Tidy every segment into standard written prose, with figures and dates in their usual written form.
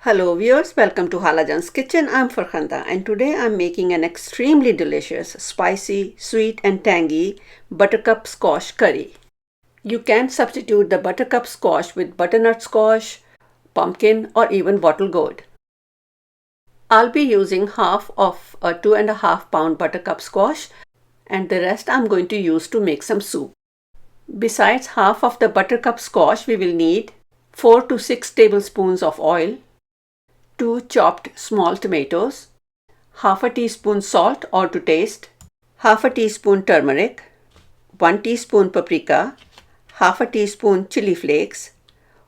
Hello viewers, welcome to Khalajan's kitchen. I'm Farhanda and today I'm making an extremely delicious, spicy, sweet and tangy buttercup squash curry. You can substitute the buttercup squash with butternut squash, pumpkin or even bottle gourd. I'll be using half of a 2.5 pound buttercup squash and the rest I'm going to use to make some soup. Besides half of the buttercup squash, we will need 4 to 6 tablespoons of oil, 2 chopped small tomatoes, half a teaspoon salt or to taste, half a teaspoon turmeric, 1 teaspoon paprika, half a teaspoon chili flakes,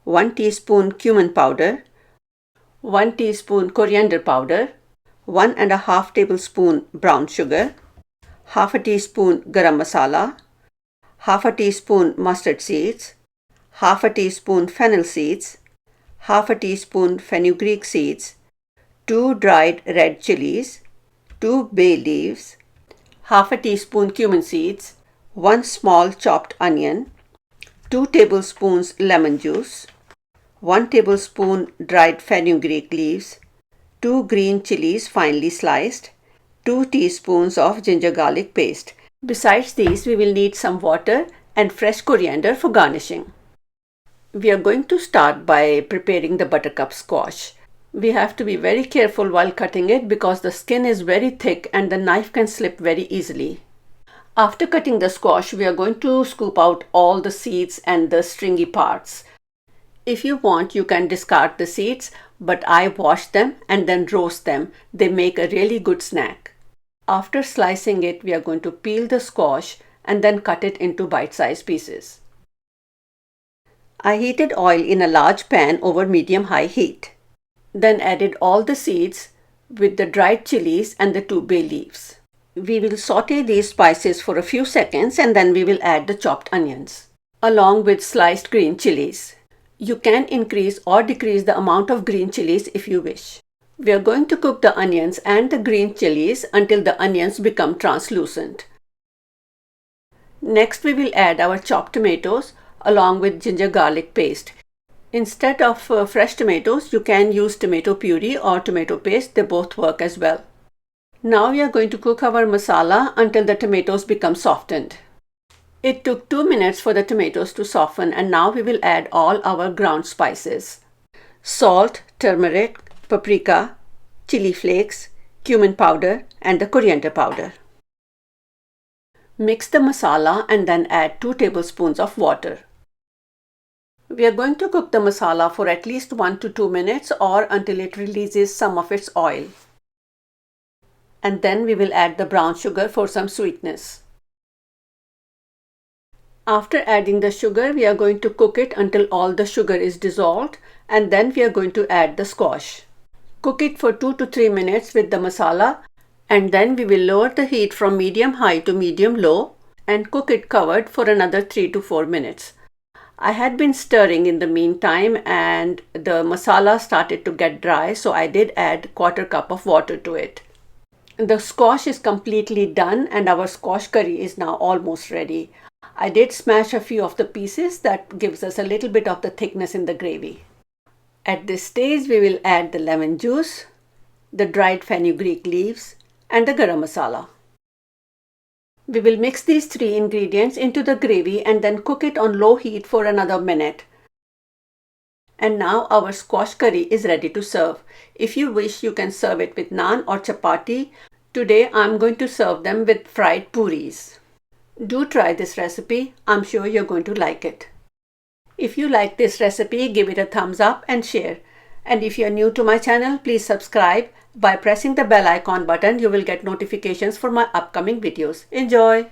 1 teaspoon cumin powder, 1 teaspoon coriander powder, 1.5 tablespoon brown sugar, half a teaspoon garam masala, half a teaspoon mustard seeds, half a teaspoon fennel seeds, half a teaspoon fenugreek seeds, 2 dried red chillies, 2 bay leaves, half a teaspoon cumin seeds, 1 small chopped onion, 2 tablespoons lemon juice, 1 tablespoon dried fenugreek leaves, 2 green chillies finely sliced, 2 teaspoons of ginger garlic paste. Besides these, we will need some water and fresh coriander for garnishing. We are going to start by preparing the buttercup squash. We have to be very careful while cutting it because the skin is very thick and the knife can slip very easily. After cutting the squash, we are going to scoop out all the seeds and the stringy parts. If you want, you can discard the seeds, but I wash them and then roast them. They make a really good snack. After slicing it, we are going to peel the squash and then cut it into bite-sized pieces. I heated oil in a large pan over medium-high heat. Then added all the seeds with the dried chilies and the 2 bay leaves. We will saute these spices for a few seconds and then we will add the chopped onions along with sliced green chilies. You can increase or decrease the amount of green chilies if you wish. We are going to cook the onions and the green chilies until the onions become translucent. Next, we will add our chopped tomatoes along with ginger garlic paste. Instead of fresh tomatoes, you can use tomato puree or tomato paste. They both work as well. Now we are going to cook our masala until the tomatoes become softened. It took 2 minutes for the tomatoes to soften and now we will add all our ground spices. Salt, turmeric, paprika, chili flakes, cumin powder and the coriander powder. Mix the masala and then add 2 tablespoons of water. We are going to cook the masala for at least 1 to 2 minutes or until it releases some of its oil. And then we will add the brown sugar for some sweetness. After adding the sugar, we are going to cook it until all the sugar is dissolved and then we are going to add the squash. Cook it for 2 to 3 minutes with the masala and then we will lower the heat from medium-high to medium-low and cook it covered for another 3 to 4 minutes. I had been stirring in the meantime and the masala started to get dry, so I did add 1/4 cup of water to it. The squash is completely done and our squash curry is now almost ready. I did smash a few of the pieces. That gives us a little bit of the thickness in the gravy. At this stage, we will add the lemon juice, the dried fenugreek leaves and the garam masala. We will mix these 3 ingredients into the gravy and then cook it on low heat for another minute. And now our squash curry is ready to serve. If you wish, you can serve it with naan or chapati. Today I'm going to serve them with fried puris. Do try this recipe. I'm sure you're going to like it. If you like this recipe, give it a thumbs up and share. And if you're new to my channel, please subscribe. By pressing the bell icon button, you will get notifications for my upcoming videos. Enjoy!